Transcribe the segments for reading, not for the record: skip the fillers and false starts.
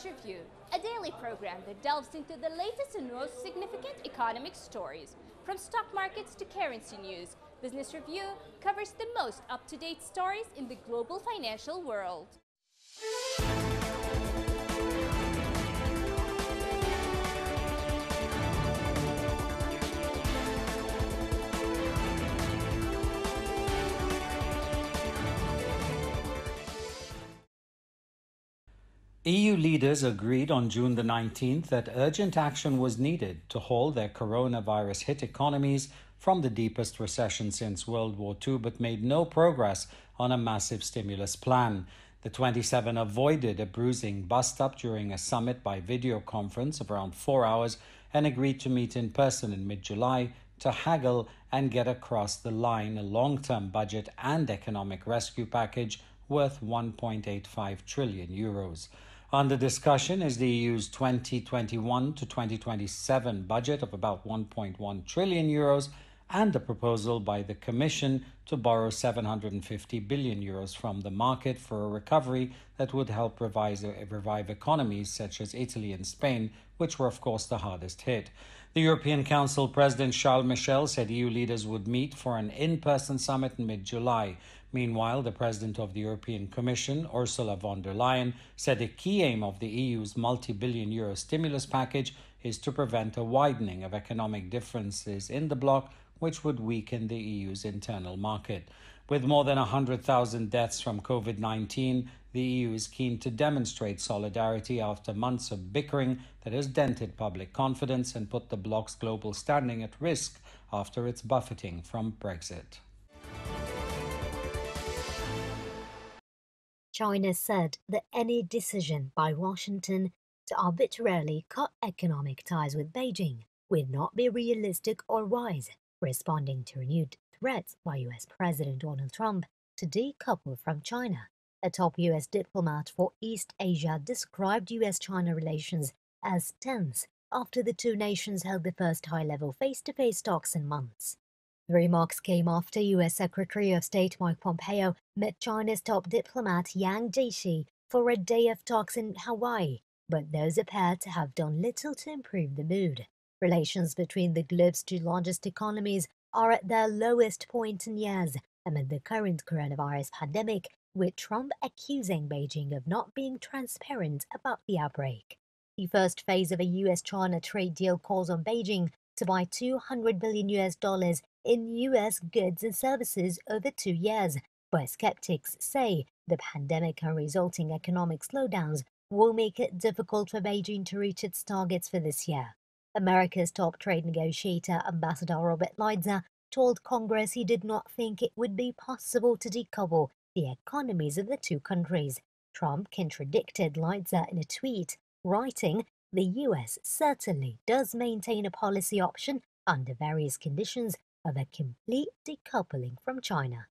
Review, a daily program that delves into the latest and most significant economic stories. From stock markets to currency news, Business Review covers the most up-to-date stories in the global financial world. EU leaders agreed on June the 19th that urgent action was needed to hold their coronavirus hit economies from the deepest recession since World War II, but made no progress on a massive stimulus plan. The 27 avoided a bruising bust-up during a summit by video conference of around 4 hours and agreed to meet in person in mid-July to haggle and get across the line a long-term budget and economic rescue package worth 1.85 trillion euros. Under discussion is the EU's 2021 to 2027 budget of about 1.1 trillion euros and a proposal by the Commission to borrow 750 billion euros from the market for a recovery that would help revive economies such as Italy and Spain, which were of course the hardest hit. The European Council President Charles Michel said EU leaders would meet for an in-person summit in mid-July. Meanwhile, the President of the European Commission, Ursula von der Leyen, said a key aim of the EU's multi-billion euro stimulus package is to prevent a widening of economic differences in the bloc, which would weaken the EU's internal market. With more than 100,000 deaths from COVID-19, the EU is keen to demonstrate solidarity after months of bickering that has dented public confidence and put the bloc's global standing at risk after its buffeting from Brexit. China said that any decision by Washington to arbitrarily cut economic ties with Beijing would not be realistic or wise, responding to renewed threats by US President Donald Trump to decouple from China. A top US diplomat for East Asia described US-China relations as tense after the two nations held the first high-level face-to-face talks in months. The remarks came after US Secretary of State Mike Pompeo met China's top diplomat Yang Jiechi for a day of talks in Hawaii, but those appear to have done little to improve the mood. Relations between the globe's two largest economies are at their lowest point in years amid the current coronavirus pandemic, with Trump accusing Beijing of not being transparent about the outbreak. The first phase of a US-China trade deal calls on Beijing to buy $200 billion in US goods and services over 2 years, but skeptics say the pandemic and resulting economic slowdowns will make it difficult for Beijing to reach its targets for this year. America's top trade negotiator, Ambassador Robert Lighthizer, told Congress he did not think it would be possible to decouple the economies of the two countries. Trump contradicted Lighthizer in a tweet, writing, "The US certainly does maintain a policy option under various conditions of a complete decoupling from China."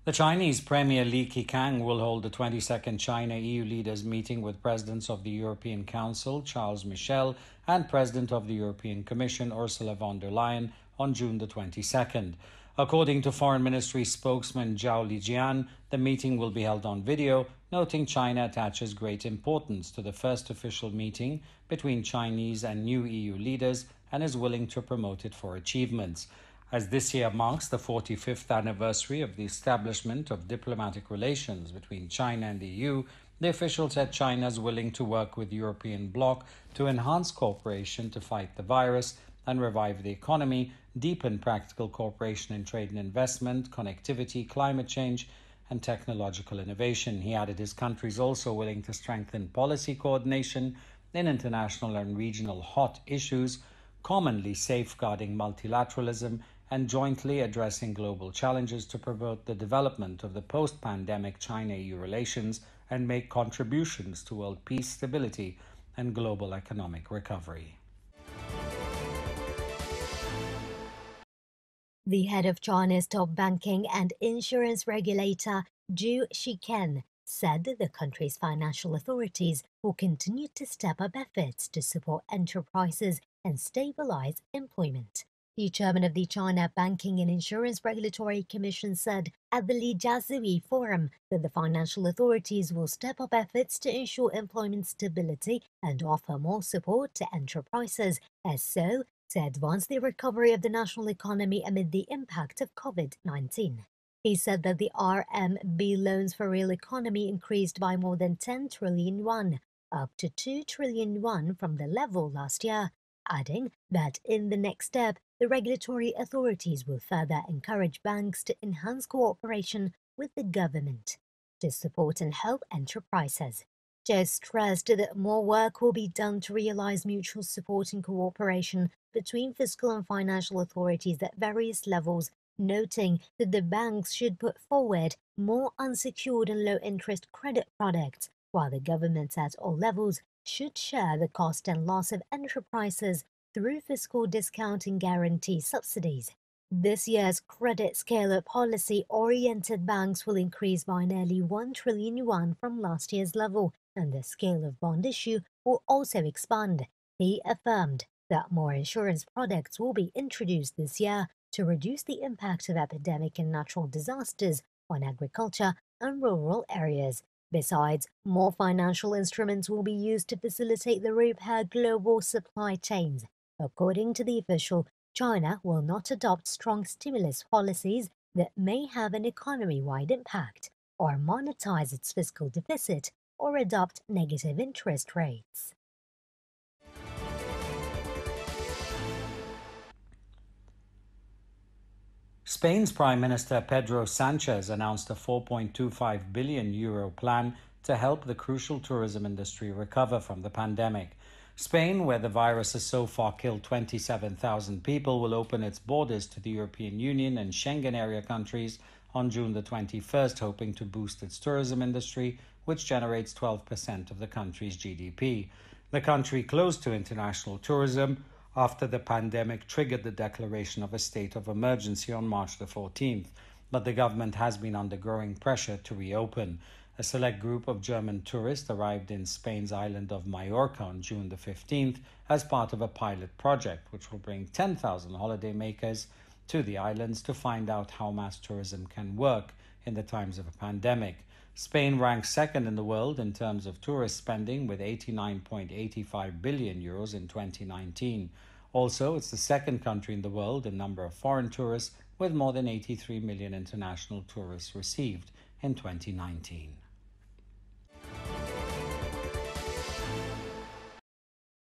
The Chinese Premier Li Keqiang will hold the 22nd China-EU leaders meeting with presidents of the European Council, Charles Michel, and President of the European Commission, Ursula von der Leyen, on June the 22nd. According to Foreign Ministry spokesman Zhao Lijian, the meeting will be held on video, noting China attaches great importance to the first official meeting between Chinese and new EU leaders and is willing to promote it for achievements. As this year marks the 45th anniversary of the establishment of diplomatic relations between China and the EU, the official said China is willing to work with the European bloc to enhance cooperation to fight the virus and revive the economy, deepen practical cooperation in trade and investment, connectivity, climate change, and technological innovation. He added his country is also willing to strengthen policy coordination in international and regional hot issues, commonly safeguarding multilateralism and jointly addressing global challenges to promote the development of the post-pandemic China-EU relations and make contributions to world peace, stability, and global economic recovery. The head of China's top banking and insurance regulator, Zhu Shiken, said that the country's financial authorities will continue to step up efforts to support enterprises and stabilize employment. The chairman of the China Banking and Insurance Regulatory Commission said at the Lijiazui Forum that the financial authorities will step up efforts to ensure employment stability and offer more support to enterprises, as so to advance the recovery of the national economy amid the impact of COVID-19. He said that the RMB loans for real economy increased by more than 10 trillion yuan, up to 2 trillion yuan from the level last year, adding that in the next step, the regulatory authorities will further encourage banks to enhance cooperation with the government to support and help enterprises. Zhou stressed that more work will be done to realize mutual support and cooperation between fiscal and financial authorities at various levels, noting that the banks should put forward more unsecured and low-interest credit products, while the government at all levels should share the cost and loss of enterprises through fiscal discount and guarantee subsidies. This year's credit scale-up policy-oriented banks will increase by nearly 1 trillion yuan from last year's level, and the scale of bond issue will also expand. He affirmed that more insurance products will be introduced this year to reduce the impact of epidemic and natural disasters on agriculture and rural areas. Besides, more financial instruments will be used to facilitate the repair global supply chains. According to the official, China will not adopt strong stimulus policies that may have an economy-wide impact, or monetize its fiscal deficit, or adopt negative interest rates. Spain's Prime Minister Pedro Sanchez announced a €4.25 billion plan to help the crucial tourism industry recover from the pandemic. Spain, where the virus has so far killed 27,000 people, will open its borders to the European Union and Schengen area countries on June the 21st, hoping to boost its tourism industry, which generates 12% of the country's GDP. The country closed to international tourism after the pandemic triggered the declaration of a state of emergency on March the 14th, but the government has been under growing pressure to reopen. A select group of German tourists arrived in Spain's island of Majorca on June the 15th as part of a pilot project, which will bring 10,000 holidaymakers to the islands to find out how mass tourism can work in the times of a pandemic. Spain ranks second in the world in terms of tourist spending with €89.85 billion in 2019. Also, it's the second country in the world in number of foreign tourists, with more than 83 million international tourists received in 2019.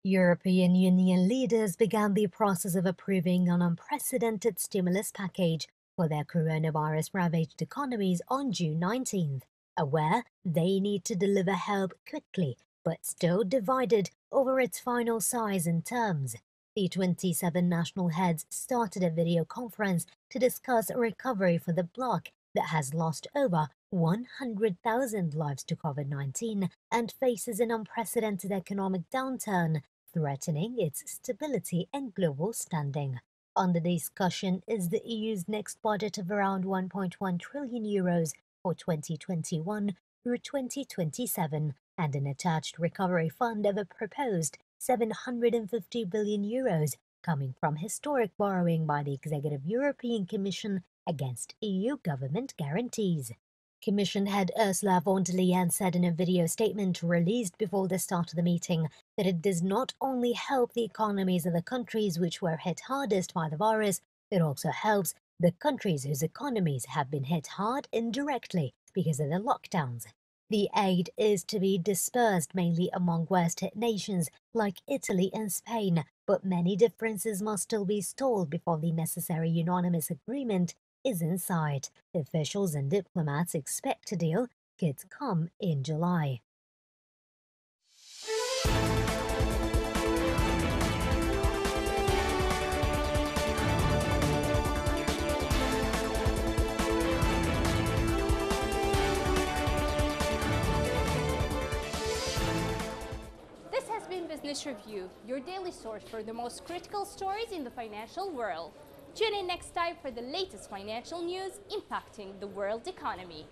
European Union leaders began the process of approving an unprecedented stimulus package for their coronavirus-ravaged economies on June 19th, aware they need to deliver help quickly, but still divided over its final size and terms. The 27 national heads started a video conference to discuss a recovery for the bloc that has lost over 100,000 lives to COVID-19 and faces an unprecedented economic downturn, threatening its stability and global standing. Under discussion is the EU's next budget of around €1.1 trillion for 2021 through 2027 and an attached recovery fund of a proposed €750 billion coming from historic borrowing by the Executive European Commission against EU government guarantees. Commission head Ursula von der Leyen said in a video statement released before the start of the meeting that it does not only help the economies of the countries which were hit hardest by the virus, it also helps the countries whose economies have been hit hard indirectly because of the lockdowns. The aid is to be dispersed mainly among worst-hit nations like Italy and Spain, but many differences must still be stalled before the necessary unanimous agreement is in sight. Officials and diplomats expect a deal could come in July. This has been Business Review, your daily source for the most critical stories in the financial world. Tune in next time for the latest financial news impacting the world economy.